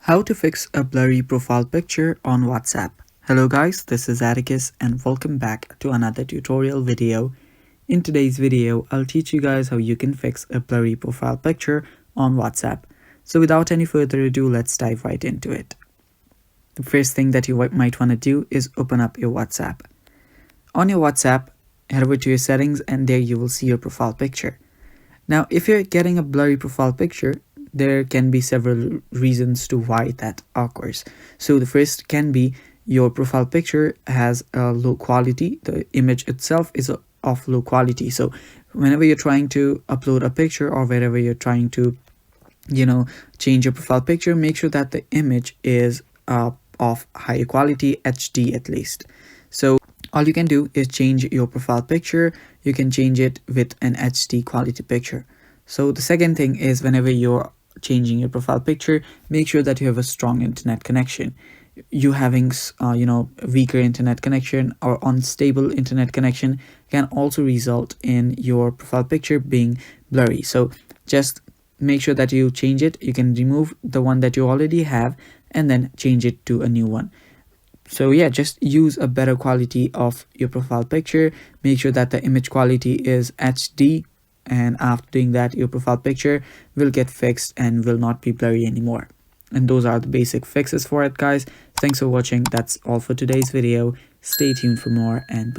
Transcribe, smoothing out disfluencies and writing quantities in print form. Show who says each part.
Speaker 1: How to fix a blurry profile picture on WhatsApp. Hello guys, this is Atticus and welcome back to another tutorial video. In today's video, I'll teach you guys how you can fix a blurry profile picture on WhatsApp. So without any further ado, let's dive right into it. The first thing that you might want to do is open up your WhatsApp. On your WhatsApp, head over to your settings and there you will see your profile picture. Now, if you're getting a blurry profile picture, there can be several reasons to why that occurs. So the first can be your profile picture has a low quality. The image itself is of low quality. So whenever you're trying to upload a picture or wherever you're trying to, change your profile picture, make sure that the image is of high quality, HD at least. So all you can do is change your profile picture. You can change it with an HD quality picture. So the second thing is whenever you're changing your profile picture, make sure that you have a strong internet connection. You having weaker internet connection or unstable internet connection can also result in your profile picture being blurry. So just make sure that you change it. You can remove the one that you already have and then change it to a new one. So yeah, just use a better quality of your profile picture. Make sure that the image quality is HD, and after doing that, your profile picture will get fixed and will not be blurry anymore. And those are the basic fixes for it, guys. Thanks for watching. That's all for today's video. Stay tuned for more and